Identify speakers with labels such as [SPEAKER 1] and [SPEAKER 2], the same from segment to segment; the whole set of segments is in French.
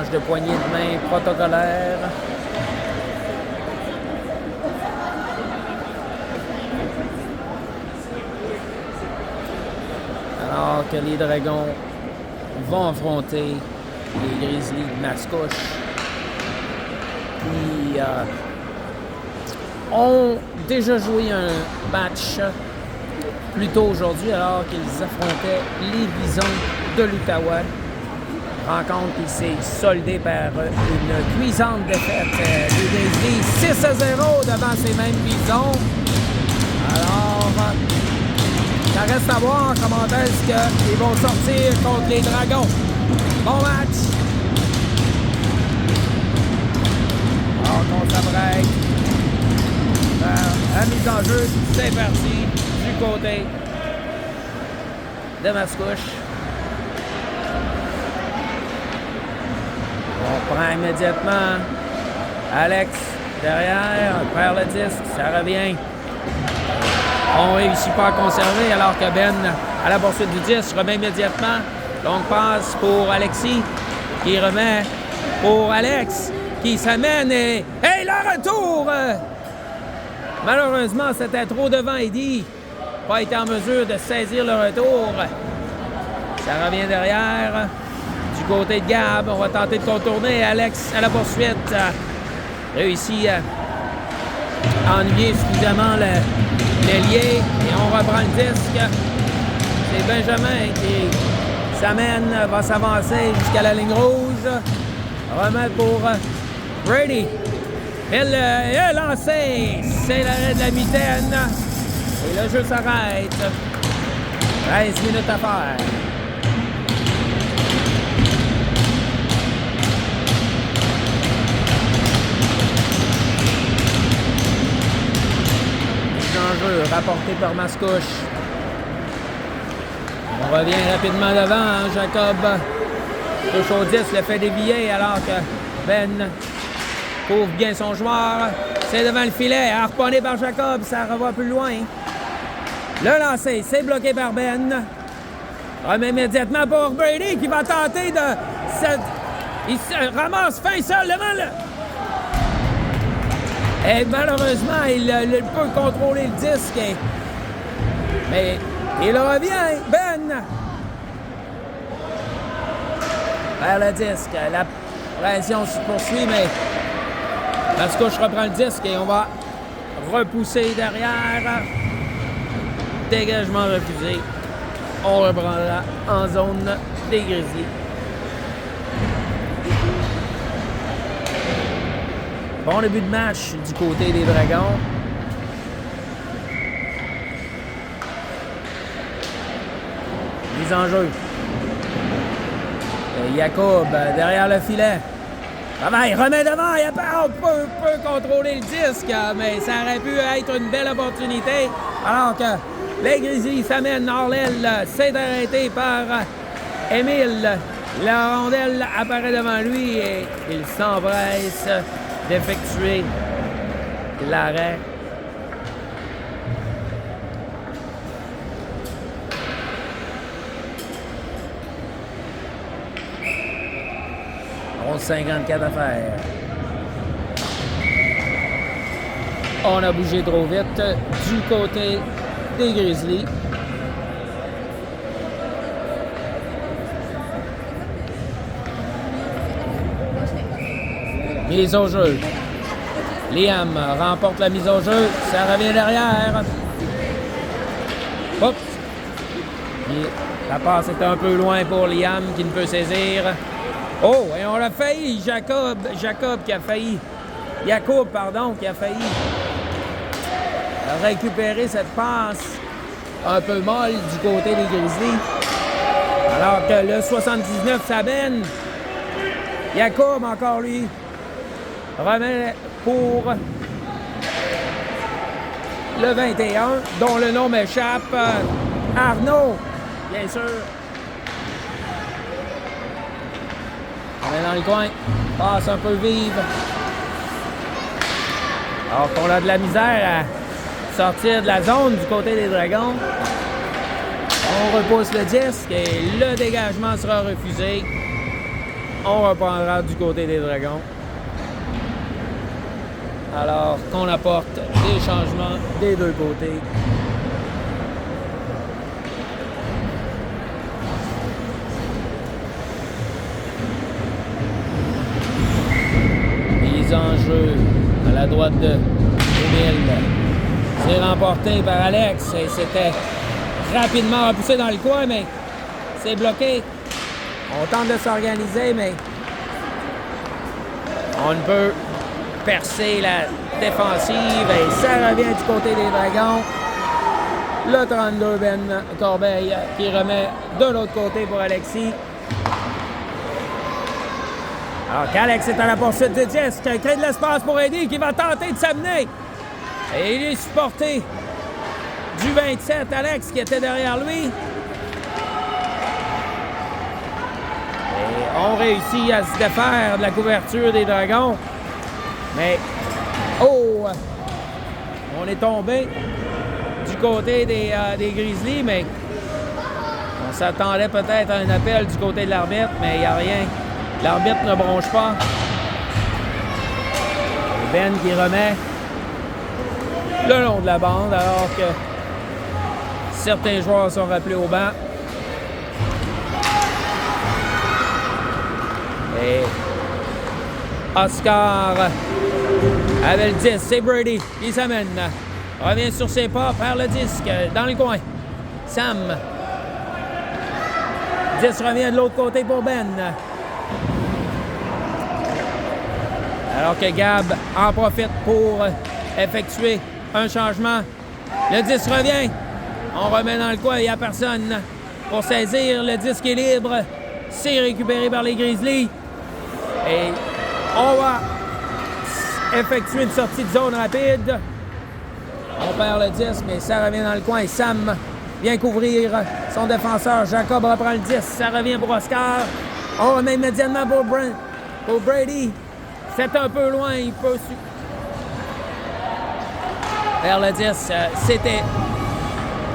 [SPEAKER 1] échange de poignées de main protocolaire. Alors que les Dragons vont affronter les Grizzlies de Mascouche qui ont déjà joué un match plus tôt aujourd'hui alors qu'ils affrontaient les Bisons de l'Outaouais. Rencontre qui s'est soldée par une cuisante défaite des Grizzlies 6-0 devant ces mêmes Bisons. Alors, ça reste à voir comment est-ce qu'ils vont sortir contre les Dragons. Bon match! Alors qu'on s'apprête la mise en jeu, c'est parti du côté de Mascouche. On prend immédiatement Alex derrière, perd le disque, ça revient. On ne réussit pas à conserver alors que Ben, à la poursuite du disque, remet immédiatement. Longue passe pour Alexis, qui remet pour Alex, qui s'amène et le retour! Malheureusement, c'était trop devant Eddie. Pas été en mesure de saisir le retour. Ça revient derrière. Du côté de Gab, on va tenter de contourner. Alex à la poursuite. Réussit à ennuyer suffisamment l'ailier. Et on reprend le disque. C'est Benjamin qui s'amène, va s'avancer jusqu'à la ligne rouge. Remet pour Brady. Il est lancé. C'est l'arrêt de la mitaine. Et le jeu s'arrête. 13 minutes à faire. Jeu rapporté par Mascouche. On revient rapidement devant. Jacob touche au 10, le fait dévier alors que Ben couvre bien son joueur. C'est devant le filet, harponné par Jacob, ça revoit plus loin. Le lancer, c'est bloqué par Ben. Remet immédiatement pour Brady qui va tenter de... Il se ramasse fin seul devant le... Et malheureusement, il peut contrôler le disque. Mais il revient, Ben! Vers le disque. La pression se poursuit, mais Mascouche reprend le disque et on va repousser derrière. Dégagement refusé. On reprendra en zone des Grizzlies. Bon début de match du côté des Dragons. Mise en jeu. Jacob derrière le filet. Il remet devant. On peut contrôler le disque, mais ça aurait pu être une belle opportunité. Alors que les Grizzlies s'amènent hors l'aile. C'est arrêté par Émile. La rondelle apparaît devant lui et il s'empresse d'effectuer l'arrêt. On 54 à faire. On a bougé trop vite du côté des Grizzlies. Mise au jeu. Liam remporte la mise au jeu. Ça revient derrière. Oups. La passe est un peu loin pour Liam qui ne peut saisir. Oh, et on l'a failli. Jacob qui a failli. Jacob, pardon, qui a failli récupérer cette passe un peu molle du côté des Grizzlies. Alors que le 79 s'amène. Jacob, encore lui, remet pour le 21, dont le nom m'échappe. Arnaud, bien sûr. On est dans le coin. Passe un peu vive. Alors qu'on a de la misère à sortir de la zone du côté des Dragons. On repousse le disque et le dégagement sera refusé. On reprendra du côté des Dragons. Alors qu'on apporte des changements des deux côtés. Mise en jeu à la droite de Émile. C'est remporté par Alex et c'était rapidement repoussé dans le coin, mais c'est bloqué. On tente de s'organiser, mais on ne peut percer la défensive et ça revient du côté des Dragons. Le 32, Ben Corbeil, qui remet de l'autre côté pour Alexis. Alors qu'Alex est à la poursuite de disque, qui crée de l'espace pour Eddie, qui va tenter de s'amener. Et il est supporté du 27, Alex, qui était derrière lui. Et on réussit à se défaire de la couverture des Dragons. Mais, oh! On est tombé du côté des Grizzlies, mais on s'attendait peut-être à un appel du côté de l'arbitre, mais il n'y a rien. L'arbitre ne bronche pas. Ben qui remet le long de la bande, alors que certains joueurs sont rappelés au banc. Et Oscar avec le 10, c'est Brady qui s'amène. Revient sur ses pas, perd le disque dans le coin. Sam. 10 revient de l'autre côté pour Ben. Alors que Gab en profite pour effectuer un changement. Le 10 revient. On remet dans le coin, il n'y a personne pour saisir. Le disque est libre. C'est récupéré par les Grizzlies. Et on va effectuer une sortie de zone rapide. On perd le disque, mais ça revient dans le coin. Sam vient couvrir son défenseur. Jacob reprend le 10. Ça revient pour Oscar. On remet immédiatement pour Brady. C'est un peu loin. Il peut vers le 10. C'était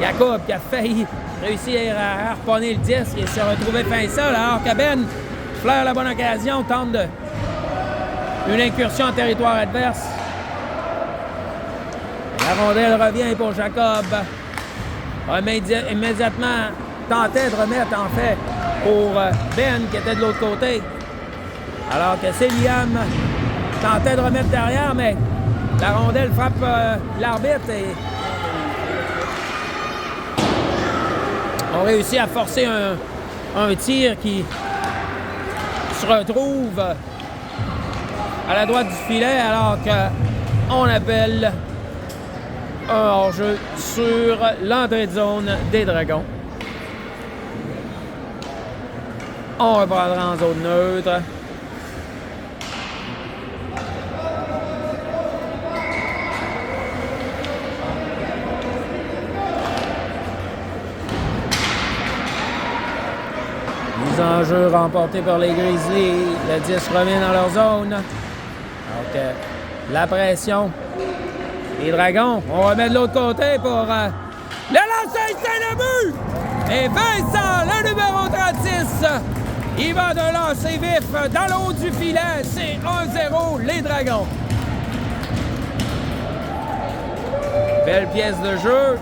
[SPEAKER 1] Jacob qui a failli réussir à harponner le disque et se retrouver fin seul. Alors que Ben flaire la bonne occasion, tente une incursion en territoire adverse. La rondelle revient pour Jacob. Immédiatement tentait de remettre en fait pour Ben qui était de l'autre côté. Alors que c'est Liam tentait de remettre derrière, mais la rondelle frappe l'arbitre et on réussit à forcer un tir qui se retrouve à la droite du filet alors qu'on appelle un hors-jeu sur l'entrée de zone des Dragons. On reprendra en zone neutre. Mise en jeu remportée par les Grizzlies. Le 10 revient dans leur zone. Donc, la pression. Les Dragons, on remet de l'autre côté pour le lancer, c'est le but! Et Vincent, le numéro 36, il va de lancer vif dans le haut du filet. C'est 1-0, les Dragons. Belle pièce de jeu.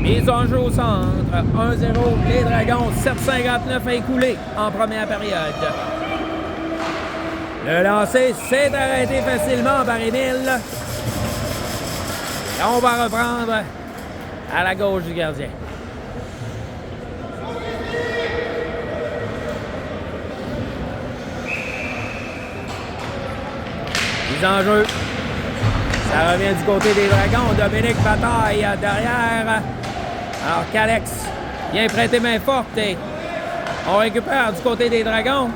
[SPEAKER 1] Mise en jeu au centre, 1-0, les Dragons, 7,59 à écouler en première période. Le lancer s'est arrêté facilement par Émile. Et on va reprendre à la gauche du gardien. Mise en jeu. Ça revient du côté des Dragons. Dominique bataille derrière. Alors qu'Alex vient prêter main forte et on récupère du côté des Dragons.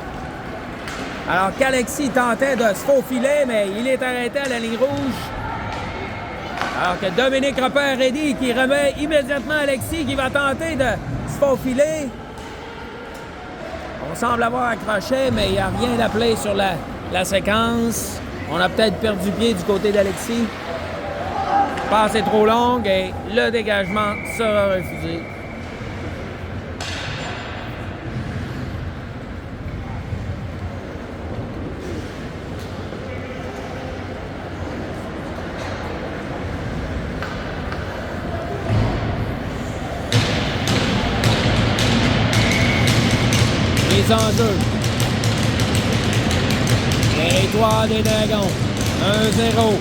[SPEAKER 1] Alors qu'Alexis tentait de se faufiler, mais il est arrêté à la ligne rouge. Alors que Dominique repère Eddie qui remet immédiatement Alexis qui va tenter de se faufiler. On semble avoir accroché, mais il n'y a rien d'appelé sur la séquence. On a peut-être perdu pied du côté d'Alexis. Passe est trop longue et le dégagement sera refusé. Les enjeux. Territoire des Dragons. 1-0.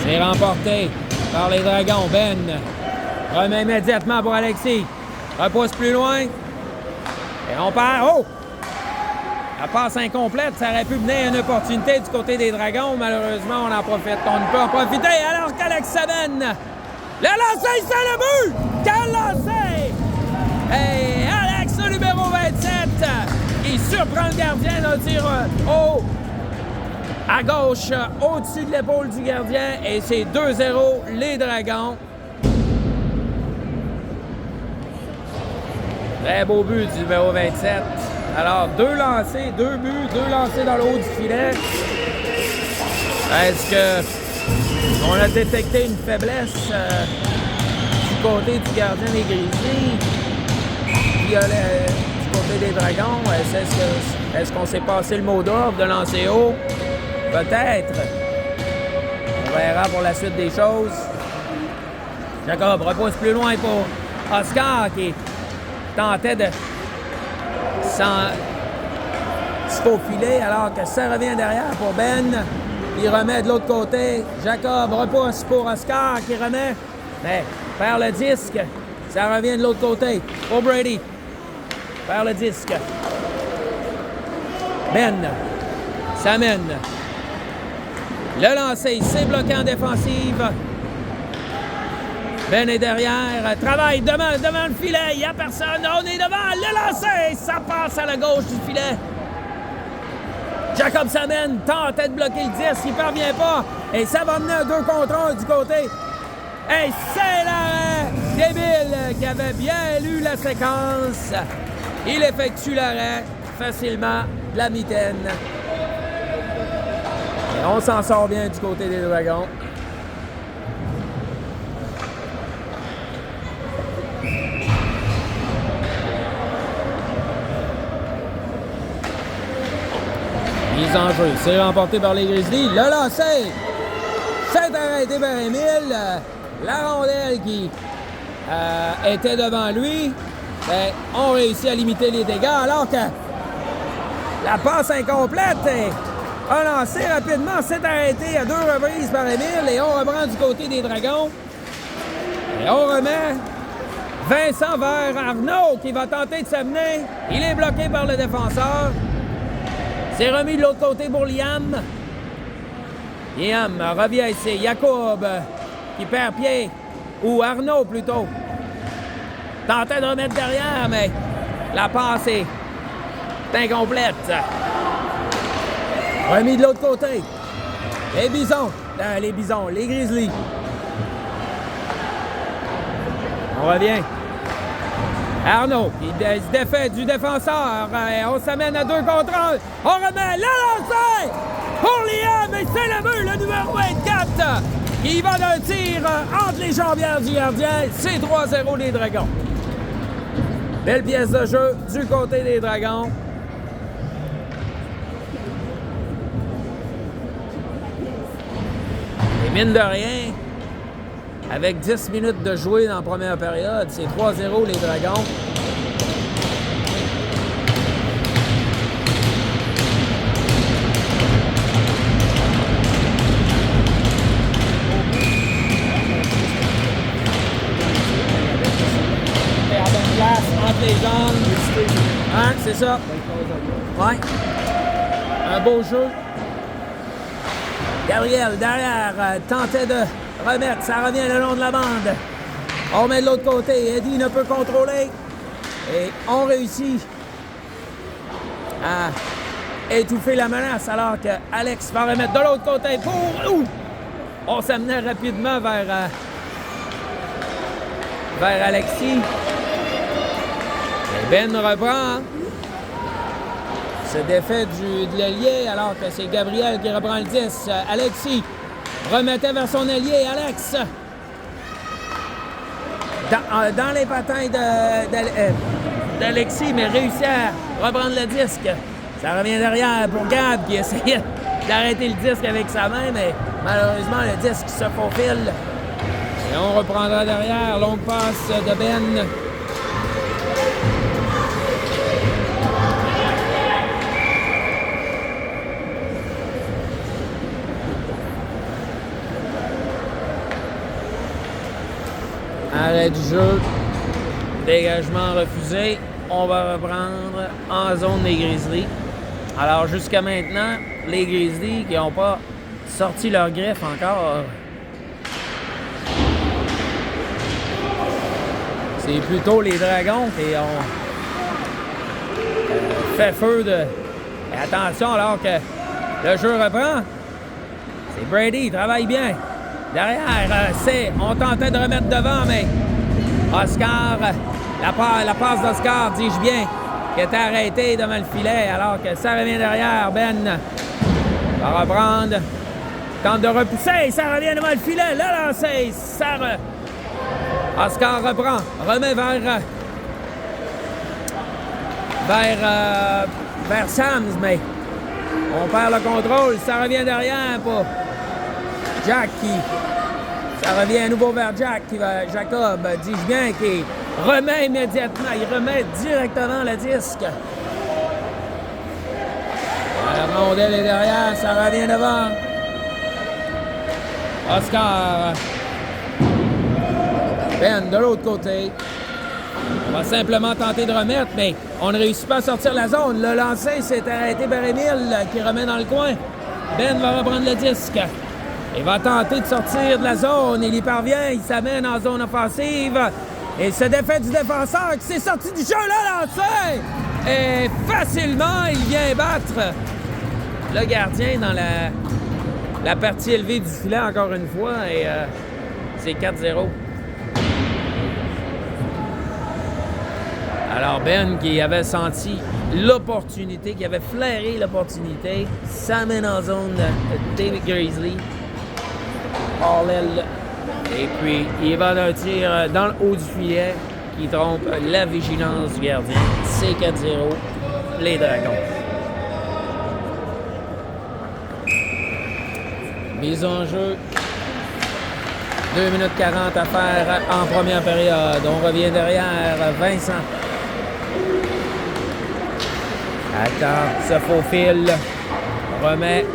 [SPEAKER 1] C'est remporté par les Dragons. Ben remet immédiatement pour Alexis. Repousse plus loin. Et on perd. Oh! La passe incomplète, ça aurait pu mener à une opportunité du côté des Dragons. Malheureusement, on en profite. On ne peut en profiter alors qu'Alex Sabine, le lancer, c'est le but! Quel lancer! Et Alex, le numéro 27, qui surprend le gardien d'un tir haut à gauche, au-dessus de l'épaule du gardien. Et c'est 2-0, les Dragons. Très beau but du numéro 27. Alors, 2 lancés, 2 buts, 2 lancés dans le haut du filet. Est-ce qu'on a détecté une faiblesse du côté du gardien des Grizzlies? Du côté des Dragons, est-ce qu'on s'est passé le mot d'ordre de lancer haut? Peut-être. On verra pour la suite des choses. Jacob repousse plus loin pour Oscar qui tentait de se faufiler alors que ça revient derrière pour Ben. Il remet de l'autre côté. Jacob repousse pour Oscar qui remet. Mais perd le disque. Ça revient de l'autre côté pour Brady. Perd le disque. Ben s'amène. Le lancer, c'est bloqué en défensive. Ben est derrière, travaille devant le filet, il n'y a personne, on est devant, le lancer, ça passe à la gauche du filet. Jacob s'amène, tente de bloquer le 10, il ne parvient pas, et ça va mener à 2 contre 1 du côté. Et c'est l'arrêt débile qui avait bien lu la séquence. Il effectue l'arrêt facilement de la mitaine. Et on s'en sort bien du côté des Dragons. Mise en jeu, c'est remporté par les Grizzlies. Le lancer, c'est arrêté par Émile. La rondelle qui était devant lui, ben, on réussit à limiter les dégâts alors que la passe incomplète a lancé rapidement, s'est arrêté à 2 reprises par Émile et on reprend du côté des Dragons. Et on remet Vincent vers Arnaud qui va tenter de s'amener. Il est bloqué par le défenseur. C'est remis de l'autre côté pour Liam. Liam revient ici. Jacob qui perd pied. Ou Arnaud plutôt. Tentait de remettre derrière, mais la passe est incomplète. Remis de l'autre côté. Les Bisons, les Grizzlies. On revient. Arnaud, qui se défait du défenseur. On s'amène à 2 contre 1. On remet le lancer pour Liam. Et c'est le but, le numéro 24. Il va d'un tir entre les jambières du gardien. C'est 3-0 les Dragons. Belle pièce de jeu du côté des Dragons. Et mine de rien, avec 10 minutes de jouer dans la première période, c'est 3-0 les Dragons. Entre les jambes. Hein, c'est ça. Ouais. Un beau jeu. Gabriel, derrière, tentait de remettre. Ça revient le long de la bande. On met de l'autre côté. Eddie ne peut contrôler. Et on réussit à étouffer la menace alors que Alex va remettre de l'autre côté pour... On s'amenait rapidement vers Alexis. Et Ben reprend. Se défait de l'ailier alors que c'est Gabriel qui reprend le 10. Alexis remettait vers son ailier. Alex. Dans les patins d'Alexis, mais réussit à reprendre le disque. Ça revient derrière pour Gab qui essayait d'arrêter le disque avec sa main, mais malheureusement, le disque se faufile. Et on reprendra derrière. Longue passe de Ben. Arrêt du jeu. Dégagement refusé. On va reprendre en zone des Grizzlies. Alors, jusqu'à maintenant, les Grizzlies qui n'ont pas sorti leur griffe encore. C'est plutôt les Dragons qui ont fait feu de... Et attention, alors que le jeu reprend. C'est Brady, il travaille bien. Derrière, on tentait de remettre devant, mais Oscar, la passe d'Oscar, dis-je bien, qui était arrêtée devant le filet, alors que ça revient derrière. Ben va reprendre, tente de repousser, ça revient devant le filet, là, lancé, Oscar reprend, remet vers Sams, mais on perd le contrôle, ça revient derrière pour Jack ça revient à nouveau vers Jacob, dis-je bien, qui remet immédiatement, il remet directement le disque. La rondelle est derrière, ça revient devant. Oscar. Ben de l'autre côté. On va simplement tenter de remettre, mais on ne réussit pas à sortir la zone. Le lancer s'est arrêté par Émile qui remet dans le coin. Ben va reprendre le disque. Il va tenter de sortir de la zone. Il y parvient. Il s'amène en zone offensive. Et il se défait du défenseur qui s'est sorti du jeu, là, lancé! Et facilement, il vient battre le gardien dans la partie élevée du filet, encore une fois. Et c'est 4-0. Alors, Ben, qui avait senti l'opportunité, qui avait flairé l'opportunité, s'amène en zone de David Grizzly. All-L. Et puis, il va d'un tir dans le haut du filet qui trompe la vigilance du gardien. C'est 4-0, les Dragons. Mise en jeu. 2 minutes 40 à faire en première période. On revient derrière Vincent. Attends, se faufile. Remet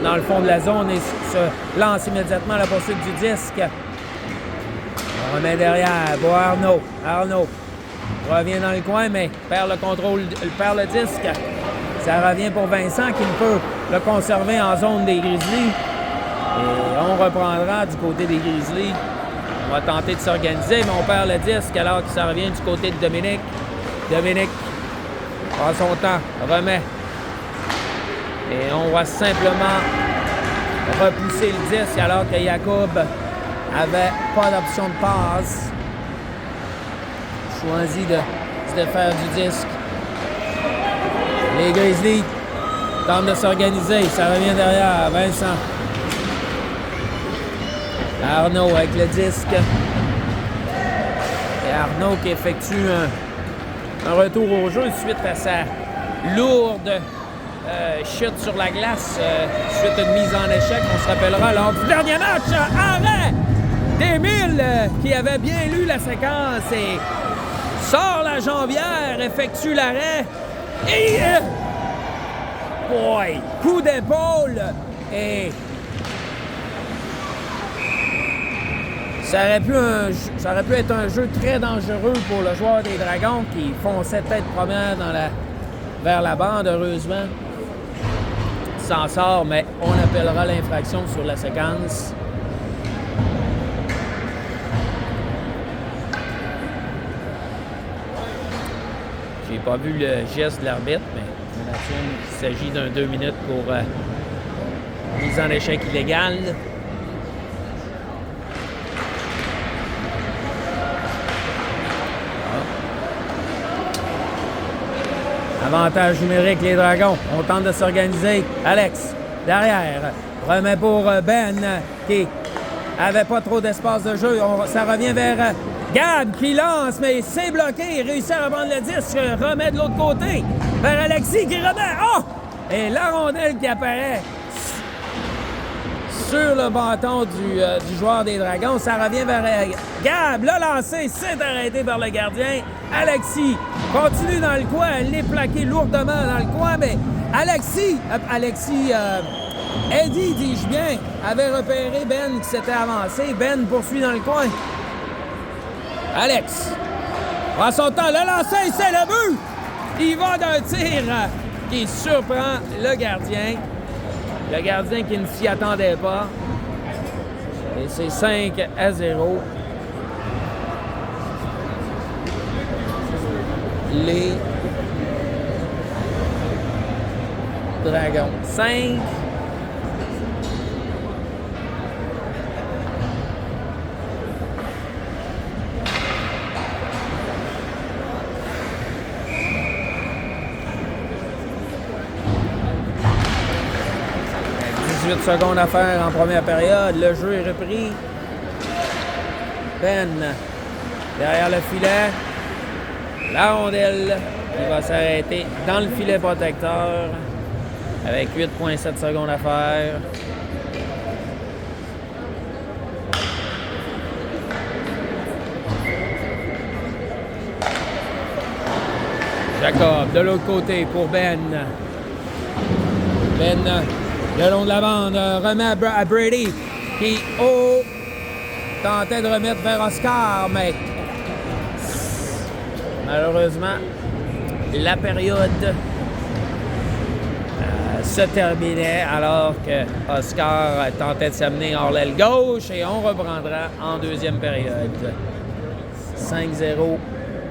[SPEAKER 1] dans le fond de la zone et se lance immédiatement à la poursuite du disque. On remet derrière pour Arnaud. Arnaud revient dans le coin, mais perd le contrôle, perd le disque. Ça revient pour Vincent qui ne peut le conserver en zone des Grizzlies. Et on reprendra du côté des Grizzlies. On va tenter de s'organiser, mais on perd le disque alors que ça revient du côté de Dominique. Dominique prend son temps, remet. Et on va simplement repousser le disque alors que Jacob avait pas d'option de passe. Choisit de se défaire du disque. Les Grizzlies tentent de s'organiser. Ça revient derrière. Vincent. Arnaud avec le disque. Et Arnaud qui effectue un retour au jeu suite à sa lourde chute sur la glace, suite à une mise en échec. On se rappellera lors du dernier match. Arrêt d'Émile qui avait bien lu la séquence et sort la jambière, effectue l'arrêt. Et boy, coup d'épaule et ça aurait pu être un jeu très dangereux pour le joueur des Dragons qui fonçait tête première vers la bande, heureusement. Il s'en sort, mais on appellera l'infraction sur la séquence. J'ai pas vu le geste de l'arbitre, mais on assume qu'il s'agit d'un 2 minutes pour mise en échec illégale. Avantage numérique, les Dragons. On tente de s'organiser. Alex, derrière. Remet pour Ben, qui avait pas trop d'espace de jeu. Ça revient vers Gab, qui lance, mais c'est bloqué. Il réussit à reprendre le disque. Remet de l'autre côté. Vers Alexis, qui remet. Oh! Et la rondelle qui apparaît sur le bâton du joueur des Dragons. Ça revient vers Gab. Le lancé, c'est arrêté par le gardien. Alexis continue dans le coin. Elle est plaquée lourdement dans le coin, mais Eddie, dis-je bien, avait repéré Ben qui s'était avancé. Ben poursuit dans le coin. Alex prend son temps. Le lancer, c'est le but! Il va d'un tir qui surprend le gardien. Le gardien qui ne s'y attendait pas. Et c'est 5-0. Les Dragons. 5. Secondes à faire en première période. Le jeu est repris. Ben derrière le filet. La rondelle qui va s'arrêter dans le filet protecteur avec 8,7 secondes à faire. Jacob de l'autre côté pour Ben. Ben le long de la bande, remet à Brady, qui, tentait de remettre vers Oscar, mais malheureusement, la période se terminait alors que Oscar tentait de s'amener hors l'aile gauche et on reprendra en deuxième période. 5-0,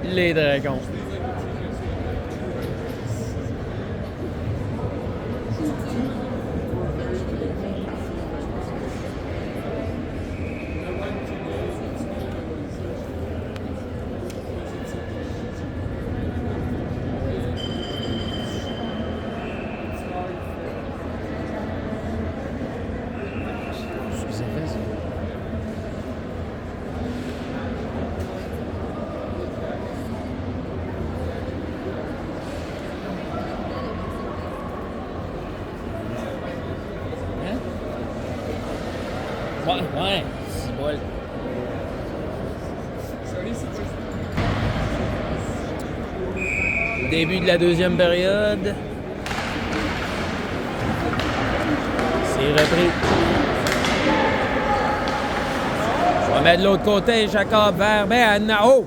[SPEAKER 1] les Dragons. Ouais, c'est bon. Début de la deuxième période. C'est repris. On va mettre de l'autre côté, Jacob vers Ben. Oh!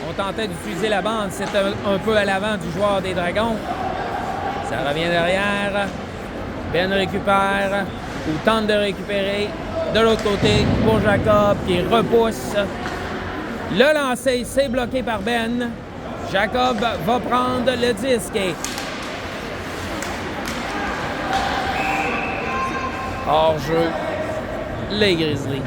[SPEAKER 1] On tentait d'utiliser la bande. C'était un peu à l'avant du joueur des Dragons. Ça revient derrière. Ben récupère ou tente de récupérer. De l'autre côté, pour Jacob qui repousse. Le lancer, c'est bloqué par Ben. Jacob va prendre le disque. Hors jeu, les Grizzlies.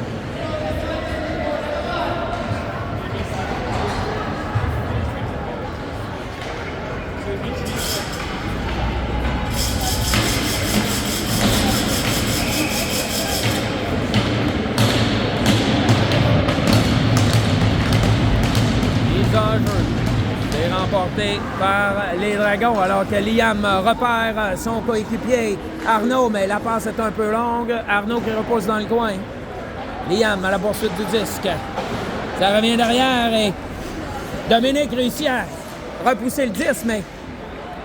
[SPEAKER 1] C'est remporté par les Dragons alors que Liam repère son coéquipier Arnaud, mais la passe est un peu longue. Arnaud qui repousse dans le coin. Liam à la poursuite du disque. Ça revient derrière et Dominique réussit à repousser le disque, mais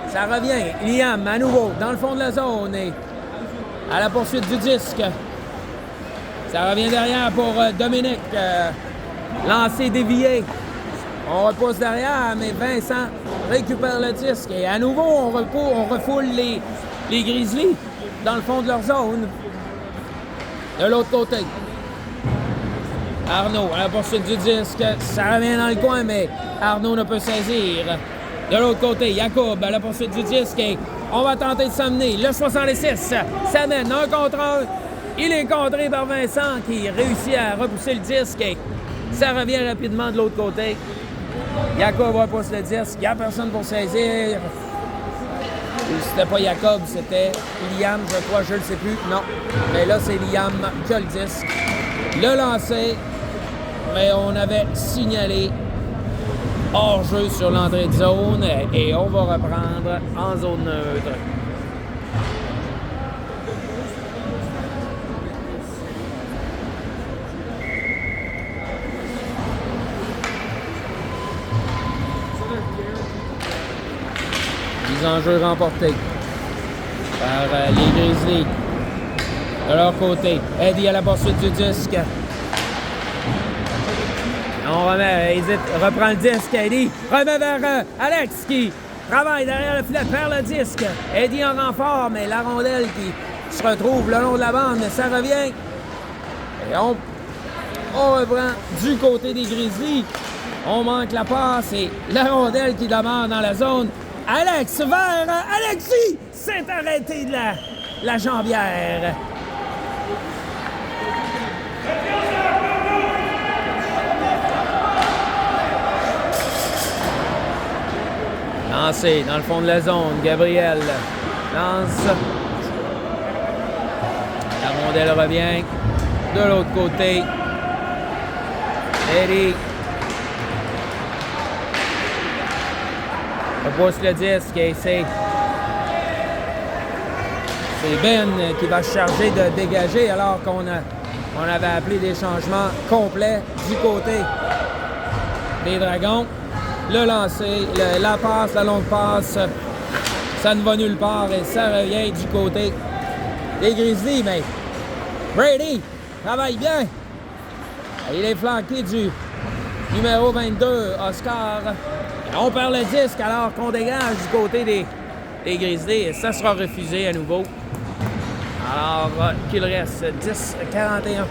[SPEAKER 1] ça revient. Liam à nouveau dans le fond de la zone et à la poursuite du disque. Ça revient derrière pour Dominique. Lancé dévié. On repousse derrière, mais Vincent récupère le disque. Et à nouveau, on refoule les Grizzlies dans le fond de leur zone. De l'autre côté, Arnaud à la poursuite du disque. Ça revient dans le coin, mais Arnaud ne peut saisir. De l'autre côté, Jacob à la poursuite du disque. Et on va tenter de s'amener. Le 66 s'amène un contre un. Il est contré par Vincent qui réussit à repousser le disque. Et ça revient rapidement de l'autre côté. Jacob repousse le disque. Il n'y a personne pour saisir. C'était pas Jacob, c'était Liam, je crois, je ne le sais plus. Non. Mais là, c'est Liam qui a le disque. Le lancer, mais on avait signalé hors-jeu sur l'entrée de zone et on va reprendre en zone neutre. Mise en jeu remportée par les Grizzlies. De leur côté, Eddie à la poursuite du disque. On remet, hésite, reprend le disque, Eddie. Remet vers Alex qui travaille derrière le filet, perd le disque. Eddie en renfort, mais la rondelle qui se retrouve le long de la bande, ça revient. Et on reprend du côté des Grizzlies. On manque la passe et la rondelle qui demeure dans la zone. Alex vers Alexis s'est arrêté de la jambière. Lancé dans le fond de la zone. Gabriel lance. La rondelle revient de l'autre côté. Eddie repousse le disque et c'est Ben qui va se charger de dégager alors qu'on avait appelé des changements complets du côté des Dragons. Le lancer, la passe, la longue passe, ça ne va nulle part et ça revient du côté des Grizzlies. Mais Brady travaille bien. Il est flanqué du numéro 22, Oscar. On perd le disque alors qu'on dégage du côté des Grizzlies et ça sera refusé à nouveau. Alors qu'il reste 10-41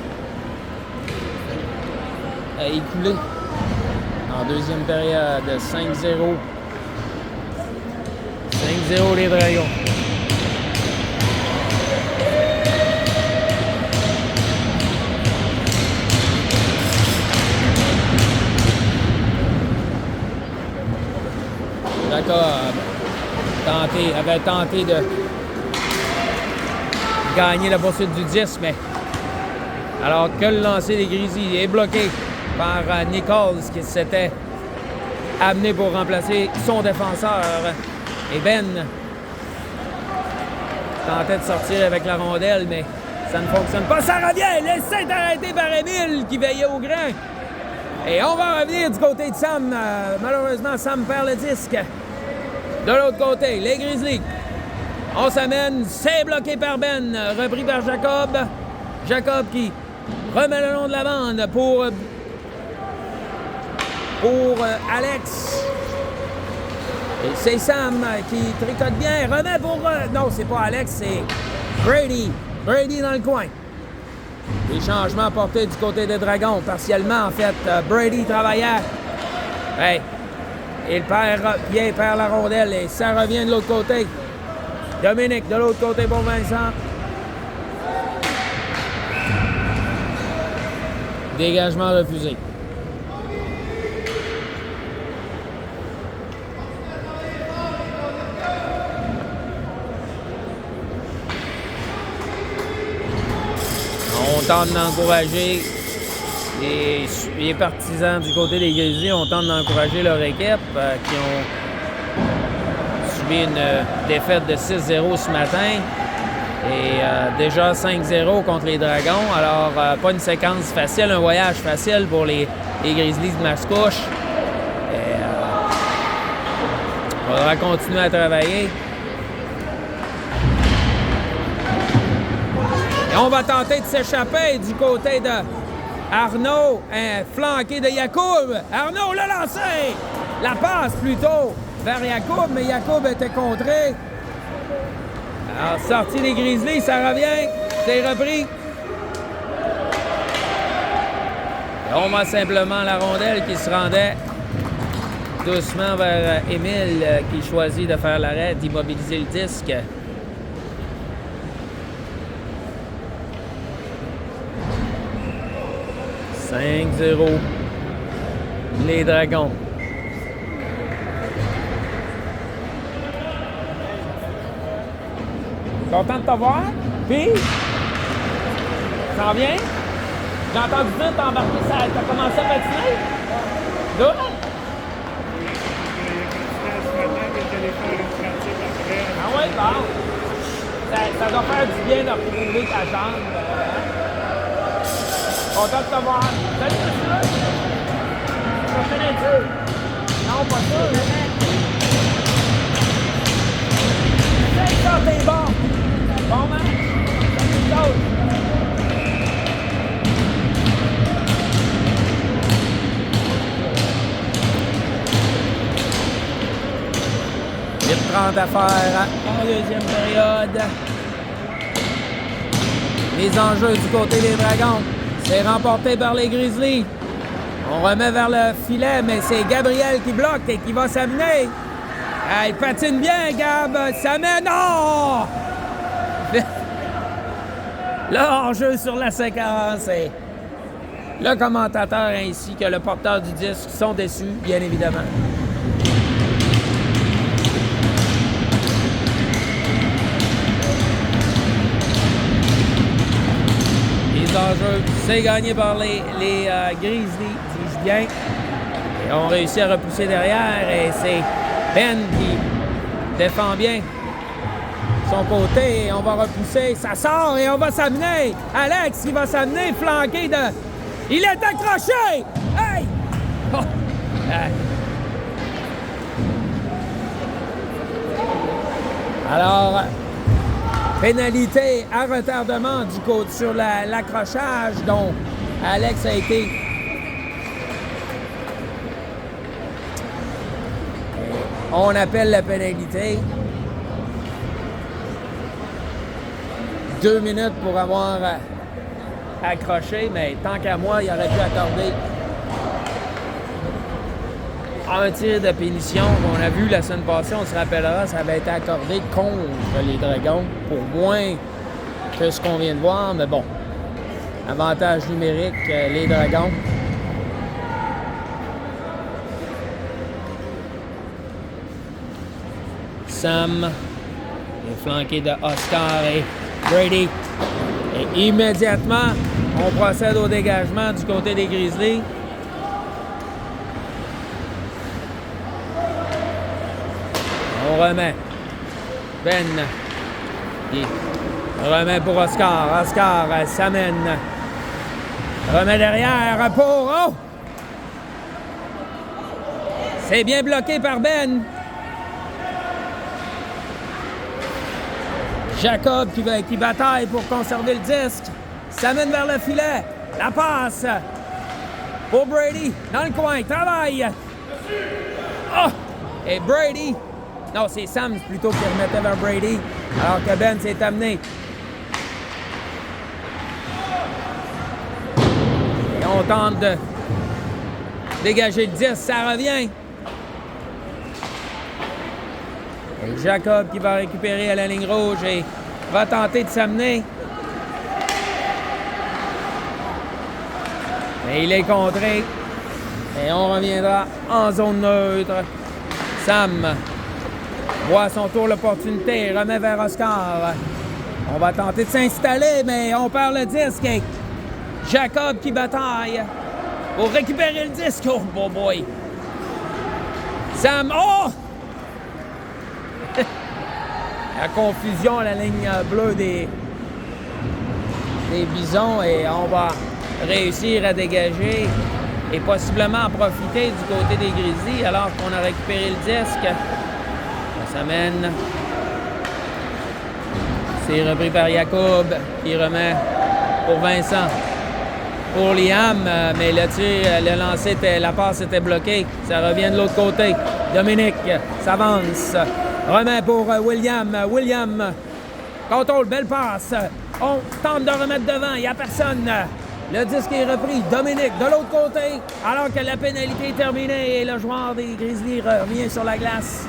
[SPEAKER 1] à écouler. En deuxième période, 5-0. 5-0 les Dragons. Jacob avait tenté de gagner la poursuite du 10, mais alors que le lancer des Grizzlies est bloqué par Nichols qui s'était amené pour remplacer son défenseur. Et Ben tentait de sortir avec la rondelle, mais ça ne fonctionne pas. Ça revient! L'essai est arrêté par Émile qui veillait au grain. Et on va revenir du côté de Sam. Malheureusement, Sam perd le disque. De l'autre côté, les Grizzlies. On s'amène. C'est bloqué par Ben. Repris par Jacob. Jacob qui remet le long de la bande pour Alex. Et c'est Sam qui tricote bien. Remet pour... non, c'est pas Alex, c'est Brady. Brady dans le coin. Les changements apportés du côté des Dragons. Partiellement, en fait, Brady travaillait. Hey. Il perd la rondelle et ça revient de l'autre côté. Dominique de l'autre côté pour Vincent. Dégagement refusé. On tente d'encourager les partisans du côté des Grizzlies. On tente d'encourager leur équipe qui ont subi une défaite de 6-0 ce matin. Et déjà 5-0 contre les Dragons. Alors, pas une séquence facile, un voyage facile pour les Grizzlies de Mascouche. On va continuer à travailler. Et on va tenter de s'échapper du côté de Arnaud, flanqué de Yacoub. Arnaud l'a lancé! La passe plutôt vers Yacoub, mais Yacoub était contré. Alors, sortie des Grizzlies, ça revient. C'est repris. Et on voit simplement la rondelle qui se rendait doucement vers Émile qui choisit de faire l'arrêt, d'immobiliser le disque. « 5-0. Les Dragons. Content de te voir? Puis, ça en vient? J'ai entendu dire t'as embarqué ça. T'as commencé à patiner? Là? Ah ouais, bon. Ça doit faire du bien de retrouver ta jambe. Content de te voir. Salut, monsieur! Tu me connais-tu? Non, pas sûr. C'est ça, t'es bon. Bon match. Salut, d'autres. 30 à faire en deuxième période. Les enjeux du côté des Dragons. C'est remporté par les Grizzlies. On remet vers le filet, mais c'est Gabriel qui bloque et qui va s'amener. Il patine bien, Gab. Ça mène. Non! Là, enjeu sur la séquence. Et le commentateur ainsi que le porteur du disque sont déçus, bien évidemment. Enjeu, c'est gagné par les Grizzlies, dis-je bien. Et on réussit à repousser derrière et c'est Ben qui défend bien son côté et on va repousser. Ça sort et on va s'amener. Alex qui va s'amener, flanqué de... Il est accroché! Hey! Oh! Alors... pénalité à retardement du côté sur l'accrochage, dont Alex a été... On appelle la pénalité. 2 minutes pour avoir accroché, mais tant qu'à moi, il aurait pu accorder un tir de punition qu'on a vu la semaine passée, on se rappellera, ça avait été accordé contre les Dragons pour moins que ce qu'on vient de voir, mais bon, avantage numérique, les Dragons. Sam est flanqué de Oscar et Brady. Et immédiatement, on procède au dégagement du côté des Grizzlies. On remet. Ben. Il remet pour Oscar. Oscar s'amène. Remet derrière pour... Oh! C'est bien bloqué par Ben. Jacob qui bataille pour conserver le disque. S'amène vers le filet. La passe. Pour Brady. Dans le coin. Travaille. Oh! Et Brady... Non, c'est Sam plutôt qui remettait vers Brady, alors que Ben s'est amené. Et on tente de dégager le 10, ça revient. Et Jacob qui va récupérer à la ligne rouge et va tenter de s'amener. Mais il est contré. Et on reviendra en zone neutre. Sam voit à son tour l'opportunité, remet vers Oscar. On va tenter de s'installer, mais on perd le disque. Et Jacob qui bataille pour récupérer le disque. Oh, boy! Sam, oh! La confusion à la ligne bleue des Bisons et on va réussir à dégager et possiblement en profiter du côté des Grizzlies alors qu'on a récupéré le disque. Ça s'amène. C'est repris par Jacob qui remet pour Vincent. Pour Liam, mais le tir, le lancer, la passe était bloquée. Ça revient de l'autre côté. Dominique s'avance. Remet pour William. William contrôle, belle passe. On tente de remettre devant, il n'y a personne. Le disque est repris. Dominique de l'autre côté, alors que la pénalité est terminée et le joueur des Grizzlies revient sur la glace.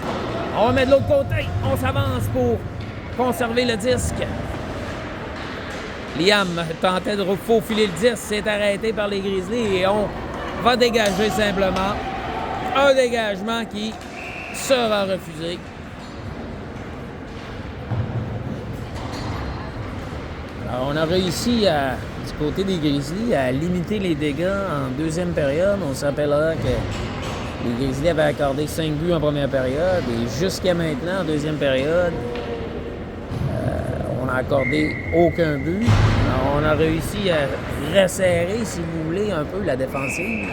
[SPEAKER 1] On remet de l'autre côté. On s'avance pour conserver le disque. Liam tentait de faufiler le disque, c'est arrêté par les Grizzlies et on va dégager simplement. Un dégagement qui sera refusé. Alors, on a réussi, du côté des Grizzlies, à limiter les dégâts en deuxième période. On se rappellera que les Grizzlies avaient accordé 5 buts en première période et jusqu'à maintenant, en deuxième période, on n'a accordé aucun but. Alors, on a réussi à resserrer, si vous voulez, un peu la défensive.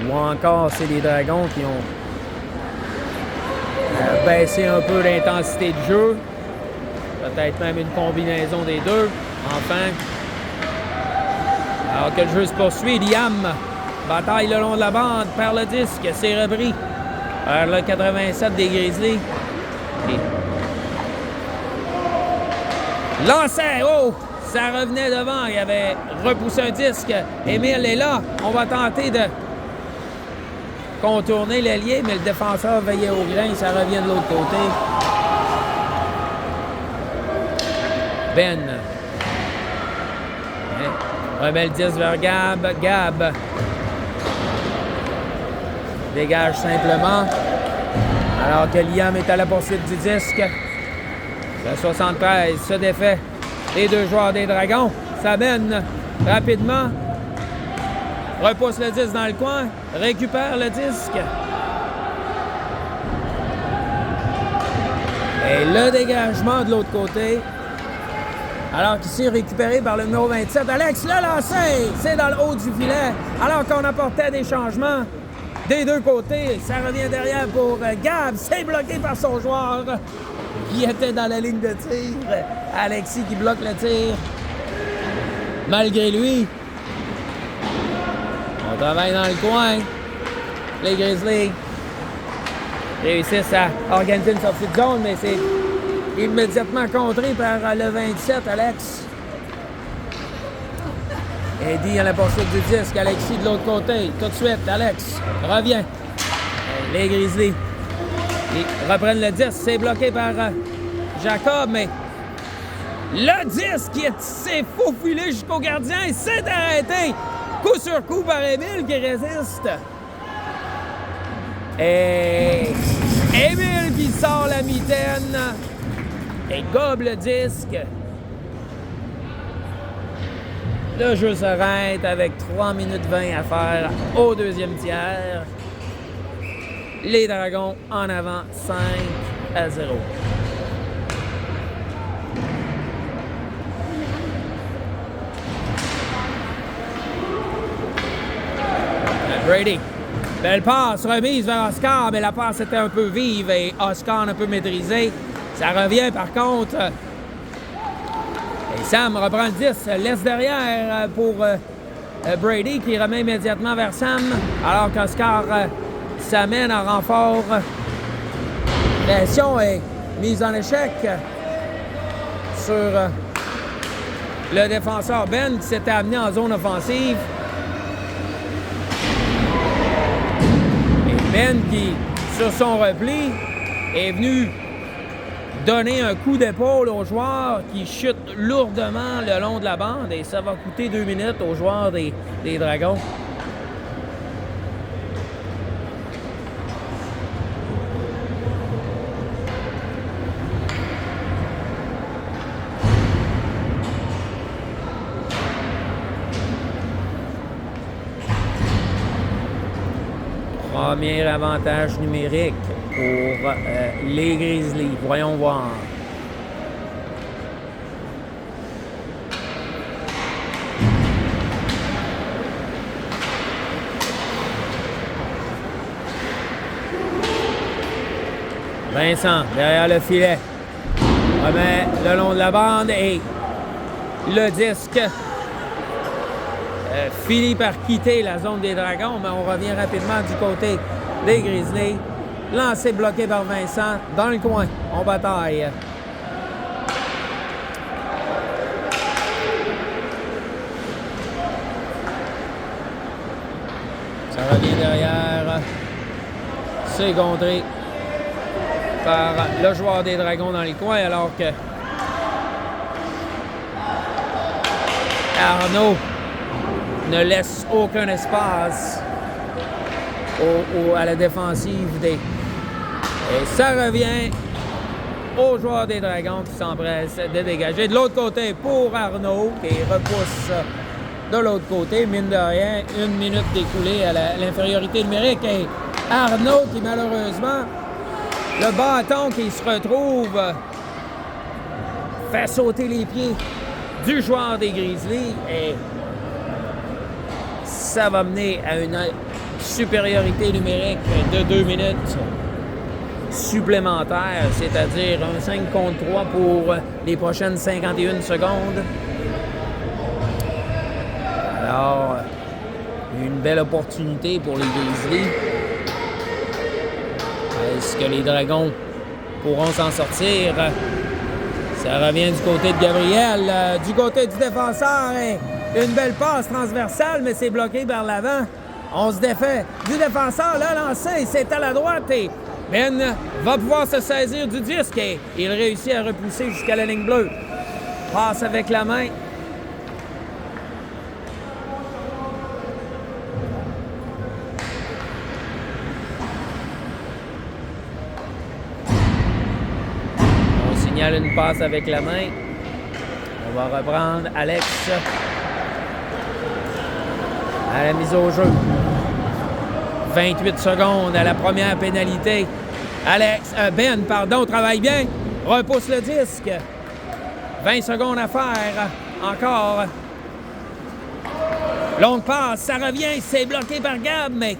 [SPEAKER 1] Ou encore, c'est les Dragons qui ont baissé un peu l'intensité de jeu. Peut-être même une combinaison des deux. Enfin, alors que le jeu se poursuit, Liam bataille le long de la bande, perd le disque, c'est repris vers le 87 des Grizzlies. Et... Lancer, oh! Ça revenait devant, il avait repoussé un disque. Émile est là, on va tenter de contourner l'ailier, mais le défenseur veillait au grain, ça revient de l'autre côté. Ben. Remet le 10 vers Gab. Gab dégage simplement. Alors que Liam est à la poursuite du disque. Le 73 se défait. Les deux joueurs des Dragons s'amènent rapidement. Repousse le disque dans le coin. Récupère le disque. Et le dégagement de l'autre côté. Alors qu'ici, récupéré par le numéro 27, Alex le lancé! C'est dans le haut du filet. Alors qu'on apportait des changements des deux côtés. Ça revient derrière pour Gab. C'est bloqué par son joueur qui était dans la ligne de tir. Alexis qui bloque le tir. Malgré lui, on travaille dans le coin. Les Grizzlies réussissent à organiser une sortie de zone, mais c'est immédiatement contré par le 27, Alex. Eddie à la poursuite du disque, Alexis de l'autre côté. Tout de suite, Alex revient. Les Grizzlies ils reprennent le disque. C'est bloqué par Jacob, mais le disque qui s'est faufilé jusqu'au gardien et s'est arrêté. Coup sur coup par Émile qui résiste. Et Émile qui sort la mitaine et gobe le disque. Le jeu s'arrête avec 3 minutes 20 à faire au deuxième tiers. Les Dragons en avant 5-0. Brady. Belle passe, remise vers Oscar, mais la passe était un peu vive et Oscar un peu maîtrisé. Ça revient par contre. Et Sam reprend le 10, laisse derrière pour Brady qui remet immédiatement vers Sam, alors qu'Oscar s'amène en renfort. Pression est mise en échec sur le défenseur Ben qui s'était amené en zone offensive. Et Ben qui, sur son repli, est venu donner un coup d'épaule au joueur qui chute lourdement le long de la bande et ça va coûter 2 minutes aux joueurs des Dragons. Premier avantage numérique pour les Grizzlies. Voyons voir. Vincent, derrière le filet. Remet le long de la bande et le disque finit par quitter la zone des Dragons, mais on revient rapidement du côté des Grizzlies. Lancé bloqué par Vincent dans le coin. On bataille. Ça revient derrière. C'est contré par le joueur des Dragons dans le coin, alors que Arnaud ne laisse aucun espace à la défensive des... Et ça revient aux joueurs des Dragons qui s'empressent de dégager. De l'autre côté, pour Arnaud, qui repousse de l'autre côté, mine de rien, 1 minute d'écoulée à l'infériorité numérique. Et Arnaud qui, malheureusement, le bâton qui se retrouve fait sauter les pieds du joueur des Grizzlies. Et ça va mener à une supériorité numérique de 2 minutes supplémentaires, c'est-à-dire un 5 contre 3 pour les prochaines 51 secondes. Alors, une belle opportunité pour les Grizzlies. Est-ce que les Dragons pourront s'en sortir? Ça revient du côté de Gabriel, du côté du défenseur. Et une belle passe transversale, mais c'est bloqué vers l'avant. On se défait du défenseur, le lancé, c'est à la droite et Ben va pouvoir se saisir du disque et il réussit à repousser jusqu'à la ligne bleue. Passe avec la main. On signale une passe avec la main. On va reprendre Alex à la mise au jeu. 28 secondes à la première pénalité. Ben travaille bien. Repousse le disque. 20 secondes à faire. Encore. Longue passe, ça revient. C'est bloqué par Gab, mais...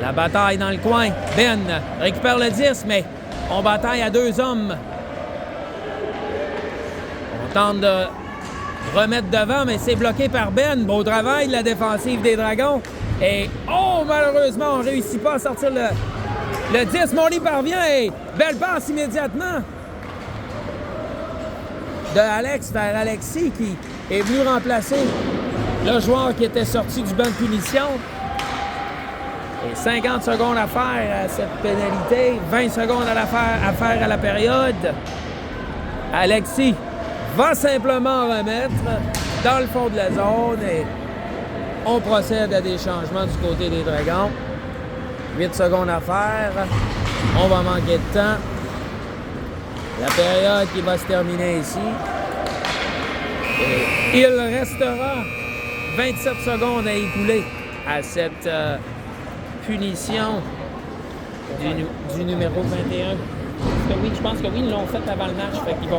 [SPEAKER 1] La bataille dans le coin. Ben récupère le disque, mais on bataille à 2 hommes. On tente de remettre devant, mais c'est bloqué par Ben. Beau travail de la défensive des Dragons. Et, malheureusement, on ne réussit pas à sortir le 10, mais on y parvient. Et belle passe immédiatement de Alex vers Alexis, qui est venu remplacer le joueur qui était sorti du banc de punition. Et 50 secondes à faire à cette pénalité. 20 secondes à faire à la période. Alexis va simplement remettre dans le fond de la zone et on procède à des changements du côté des Dragons. 8 secondes à faire. On va manquer de temps. La période qui va se terminer ici. Et il restera 27 secondes à écouler à cette punition du numéro 21. Oui, je pense que oui, ils l'ont fait avant le match. Fait qu'ils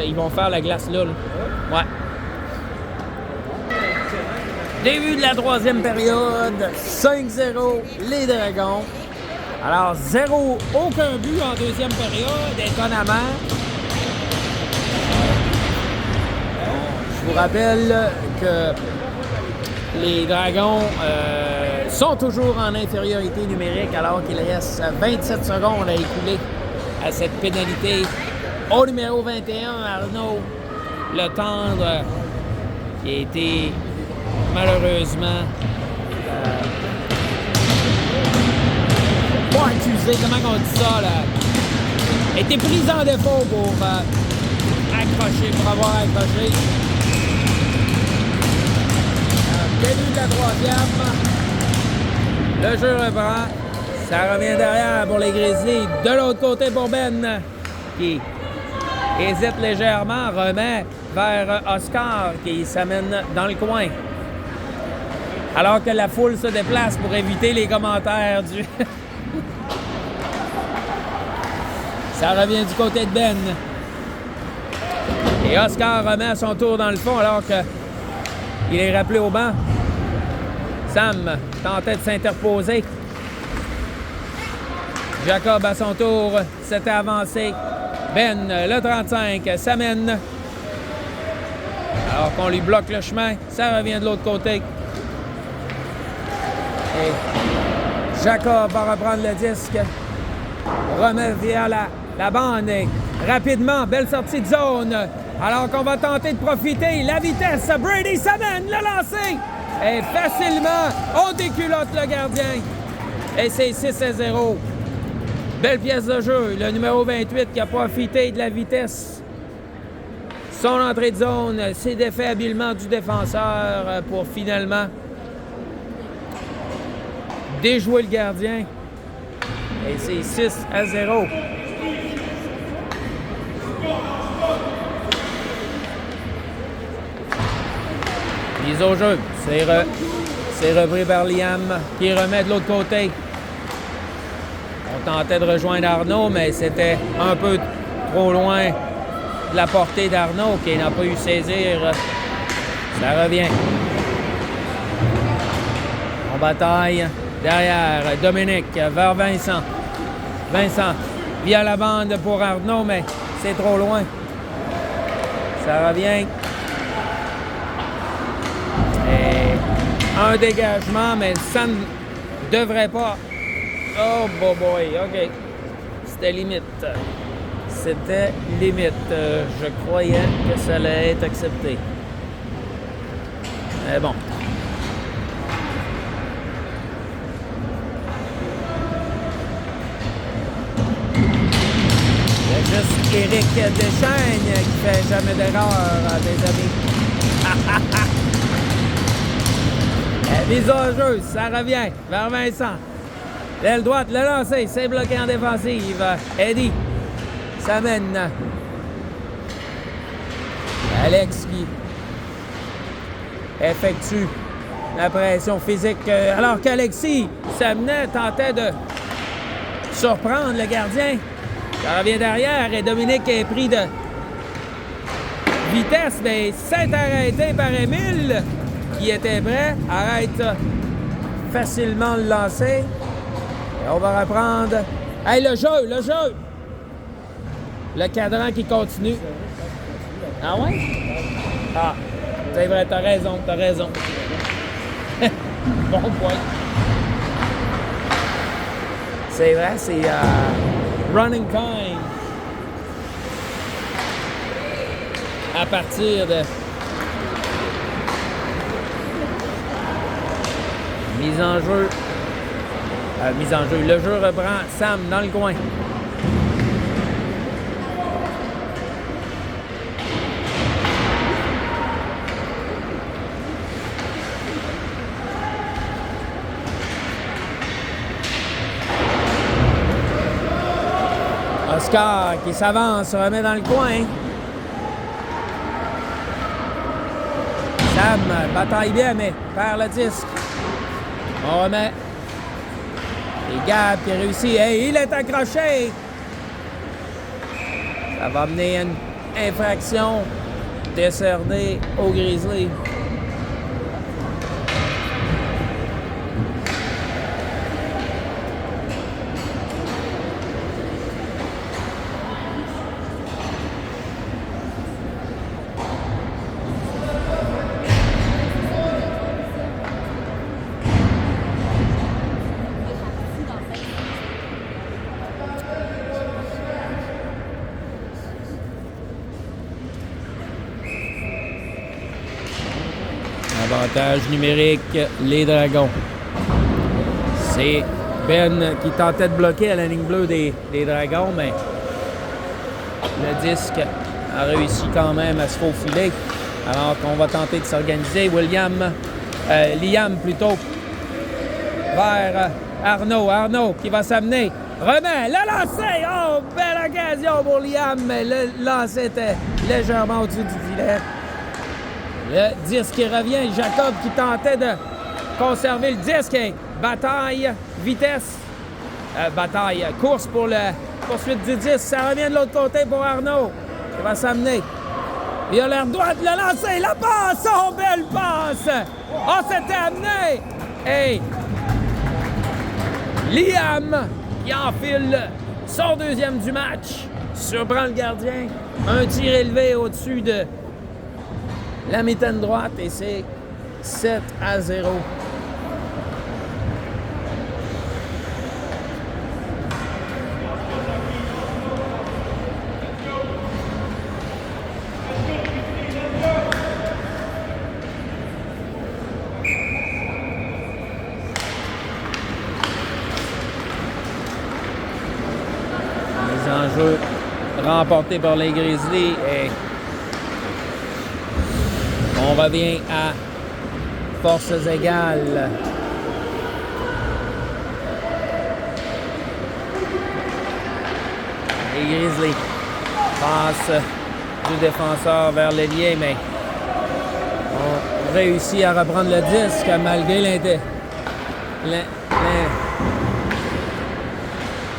[SPEAKER 1] ils vont faire la glace là. Ouais. Début de la 3e période. 5-0, les Dragons. Alors, aucun but en 2e période, étonnamment. Je vous rappelle que les Dragons sont toujours en infériorité numérique alors qu'il reste 27 secondes à écouler à cette pénalité au numéro 21, Arnaud Le Tendre, qui a été malheureusement pas accusé, comment on dit ça, là? A été pris en défaut pour avoir accroché. Début de la 3e. Le jeu reprend. Ça revient derrière pour les Grizzlies. De l'autre côté pour Ben, qui hésite légèrement, remet vers Oscar, qui s'amène dans le coin. Alors que la foule se déplace pour éviter les commentaires du... Ça revient du côté de Ben. Et Oscar remet à son tour dans le fond alors qu'il est rappelé au banc. Sam tentait de s'interposer. Jacob, à son tour, s'était avancé. Ben, le 35, s'amène. Alors qu'on lui bloque le chemin, ça revient de l'autre côté. Et Jacob va reprendre le disque. Remet via la bande. Et rapidement, belle sortie de zone. Alors qu'on va tenter de profiter. La vitesse, Brady s'amène, le lancer. Et facilement, on déculotte le gardien. Et c'est 6-0. Belle pièce de jeu. Le numéro 28 qui a profité de la vitesse. Son entrée de zone s'est défait habilement du défenseur pour finalement déjouer le gardien. Et c'est 6-0. Mise au jeu. C'est repris par Liam qui remet de l'autre côté. On tentait de rejoindre Arnaud, mais c'était un peu trop loin de la portée d'Arnaud qui n'a pas eu saisir. Ça revient. En bataille derrière Dominique vers Vincent. Vincent via la bande pour Arnaud, mais c'est trop loin. Ça revient. Et un dégagement, mais ça ne devrait pas. Oh boy, OK. C'était limite. C'était limite. Je croyais que ça allait être accepté. Mais bon. C'est juste Éric Deschaines qui fait jamais d'erreur, mes amis. Mise au jeu, ça revient vers Vincent. L'aile droite, le lancer, c'est bloqué en défensive. Eddie s'amène. Alex qui effectue la pression physique alors qu'Alexis s'amenait, tentait de surprendre le gardien. Ça revient derrière et Dominique est pris de vitesse, mais c'est arrêté par Émile qui était prêt. Arrête facilement le lancer. Et on va reprendre. Hey, le jeu! Le cadran qui continue. Ah ouais? Ah, c'est vrai, t'as raison. Bon point. C'est vrai, c'est running time. À partir de mise en jeu. Le jeu reprend. Sam dans le coin. Oscar qui s'avance, se remet dans le coin. Sam bataille bien, mais perd le disque. On remet. Et Gab qui réussit. Et il est accroché. Ça va amener une infraction décernée au Grizzly. Avantage numérique, les Dragons. C'est Ben qui tentait de bloquer à la ligne bleue des Dragons, mais le disque a réussi quand même à se faufiler. Alors qu'on va tenter de s'organiser. Liam plutôt, vers Arnaud. Arnaud qui va s'amener. Remet le lancer. Oh, belle occasion pour Liam, mais le lancer était légèrement au-dessus du filet. Le disque qui revient. Jacob qui tentait de conserver le disque. Bataille, vitesse. Course pour la poursuite du disque. Ça revient de l'autre côté pour Arnaud. Il va s'amener. Il a l'air droit de le lancer. La passe! Oh, belle passe! Oh, c'était amené! Hey! Liam qui enfile son deuxième du match. Surprend le gardien. Un tir élevé au-dessus de la mitaine droite et c'est 7-0. Les enjeux remportés par les Grizzlies et on revient à forces égales. les Grizzlies. Passe du défenseur vers l'ailier, mais on réussit à reprendre le disque malgré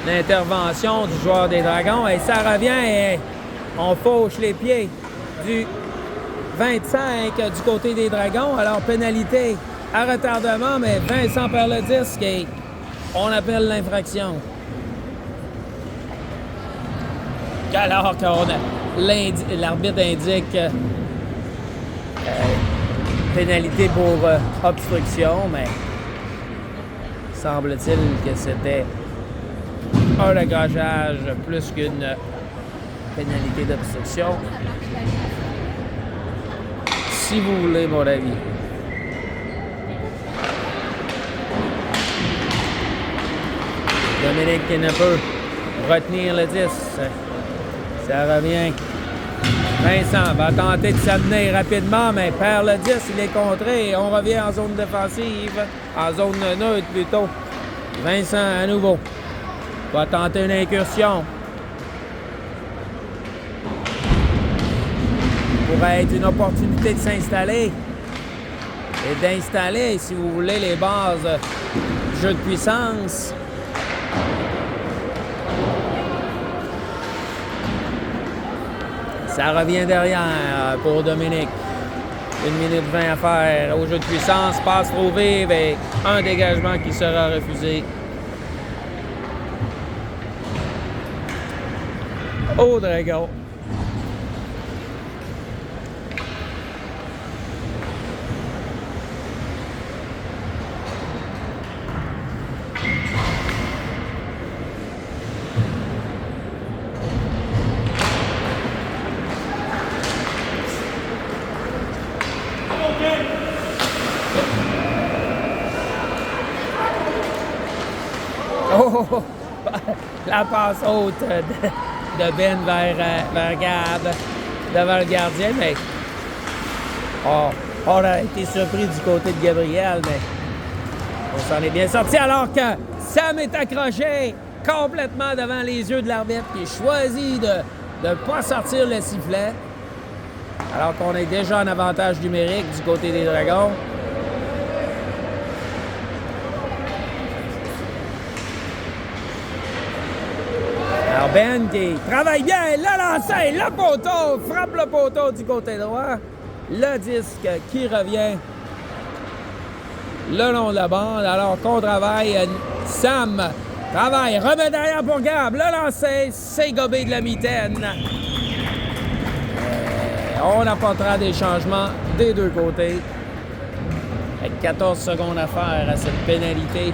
[SPEAKER 1] l'intervention du joueur des Dragons. Et ça revient et on fauche les pieds du 25 du côté des Dragons. Alors, pénalité à retardement, mais Vincent perd le disque et on appelle l'infraction. Alors que l'arbitre indique pénalité pour obstruction, mais semble-t-il que c'était un dégageage plus qu'une pénalité d'obstruction. Si vous voulez mon avis. Dominique qui ne peut retenir le 10. Ça revient. Vincent va tenter de s'amener rapidement, mais perd le 10, il est contré et on revient en zone défensive, en zone neutre plutôt. Vincent à nouveau va tenter une incursion. Pourrait être une opportunité de s'installer et d'installer, si vous voulez, les bases du jeu de puissance. Ça revient derrière pour Dominique. 1 minute 20 à faire au jeu de puissance. Passe trop vive et un dégagement qui sera refusé. Au Dragon. Oh, la passe haute de Ben vers Gab, devant le gardien, mais on a été surpris du côté de Gabriel, mais on s'en est bien sorti alors que Sam est accroché complètement devant les yeux de l'arbitre qui choisit de ne pas sortir le sifflet alors qu'on est déjà en avantage numérique du côté des Dragons. Alors Ben qui travaille bien, le lancer, le poteau, frappe le poteau du côté droit. Le disque qui revient le long de la bande. Alors qu'on travaille, Sam travaille, remet derrière pour Gab, le lancer, c'est gobé de la mitaine. On apportera des changements des deux côtés. Avec 14 secondes à faire à cette pénalité.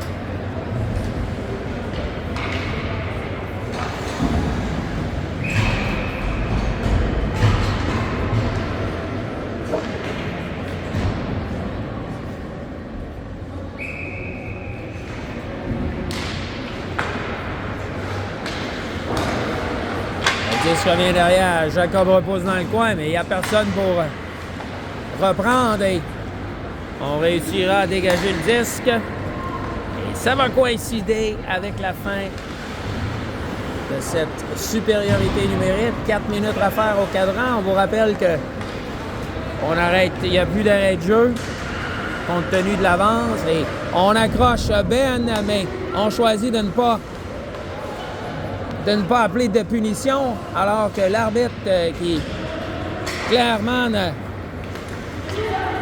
[SPEAKER 1] Le revient derrière. Jacob repose dans le coin, mais il n'y a personne pour reprendre. Et on réussira à dégager le disque. Et ça va coïncider avec la fin de cette supériorité numérique. 4 minutes à faire au cadran. On vous rappelle que on arrête, il n'y a plus d'arrêt de jeu compte tenu de l'avance. Et on accroche Ben, mais on choisit de ne pas appeler de punition, alors que l'arbitre qui clairement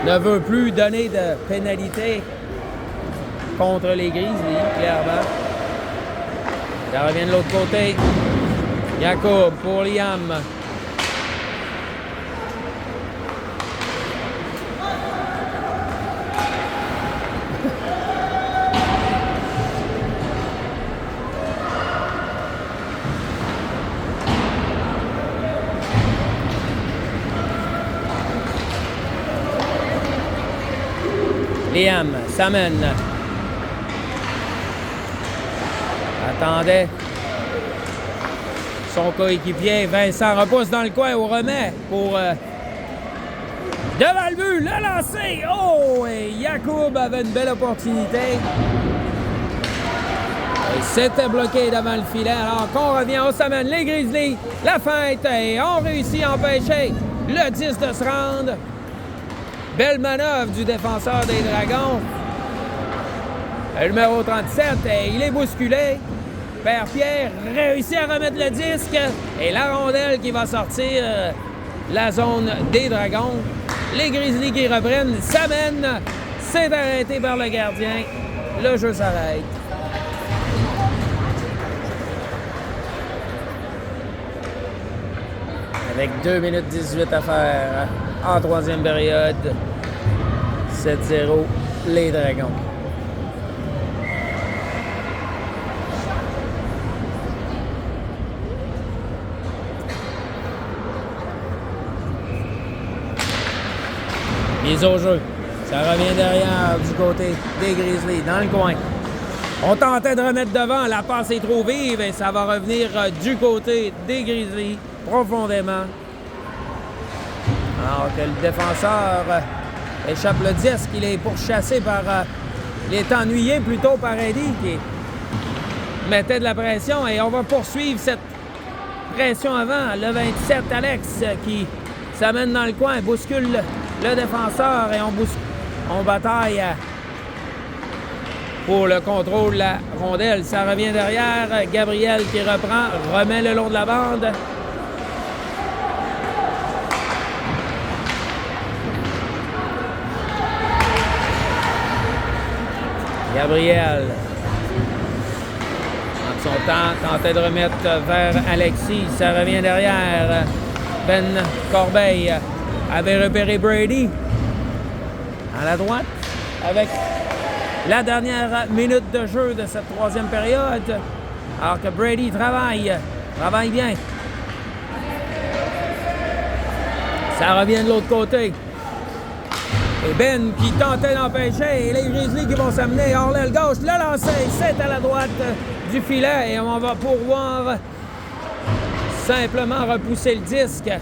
[SPEAKER 1] ne veut plus donner de pénalité contre les Grizzlies, clairement. Ça revient de l'autre côté. Jacob pour Liam. Liam s'amène. Attendait son coéquipier. Vincent repousse dans le coin au remet pour devant le but, le lancer. Oh! Et Jacob avait une belle opportunité. Et C'était bloqué devant le filet. Alors qu'on revient, on s'amène les Grizzlies, la fête, et on réussit à empêcher le 10 de se rendre. Belle manœuvre du défenseur des Dragons. Le numéro 37, il est bousculé. Père Pierre réussit à remettre le disque. Et la rondelle qui va sortir la zone des Dragons. Les Grizzlies qui reprennent, s'amènent. C'est arrêté par le gardien. Le jeu s'arrête. Avec 2 minutes 18 à faire en troisième période. 7-0, les Dragons. Mise au jeu. Ça revient derrière du côté des Grizzlies, dans le coin. On tentait de remettre devant, la passe est trop vive et ça va revenir du côté des Grizzlies, profondément. Alors que le défenseur échappe le disque, il est pourchassé par... il est ennuyé plutôt par Eddie qui mettait de la pression et on va poursuivre cette pression avant. Le 27, Alex, qui s'amène dans le coin, bouscule le défenseur et on bataille pour le contrôle de la rondelle. Ça revient derrière. Gabriel qui reprend, remet le long de la bande. Gabriel, en son temps, tentait de remettre vers Alexis. Ça revient derrière. Ben Corbeil avait repéré Brady à la droite avec la dernière minute de jeu de cette troisième période. Alors que Brady travaille bien. Ça revient de l'autre côté. Et Ben qui tentait d'empêcher, et les Grizzlies qui vont s'amener hors l'aile gauche. Le lancer, c'est à la droite du filet et on va pouvoir simplement repousser le disque. Et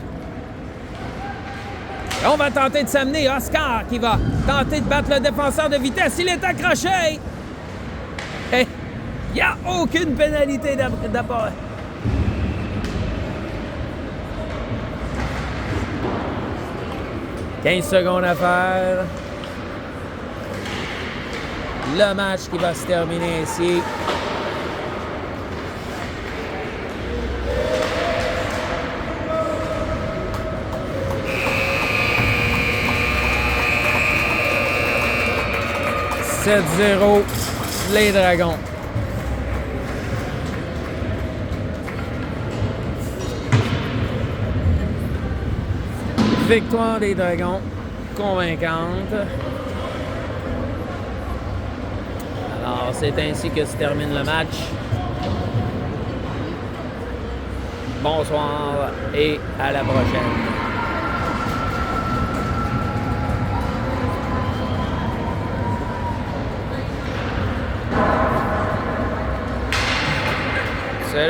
[SPEAKER 1] on va tenter de s'amener. Oscar qui va tenter de battre le défenseur de vitesse. Il est accroché. Et il n'y a aucune pénalité d'apport. « 15 secondes à faire. Le match qui va se terminer ici. « 7-0, les Dragons. » Victoire des Dragons, convaincante. Alors, c'est ainsi que se termine le match. Bonsoir et à la prochaine.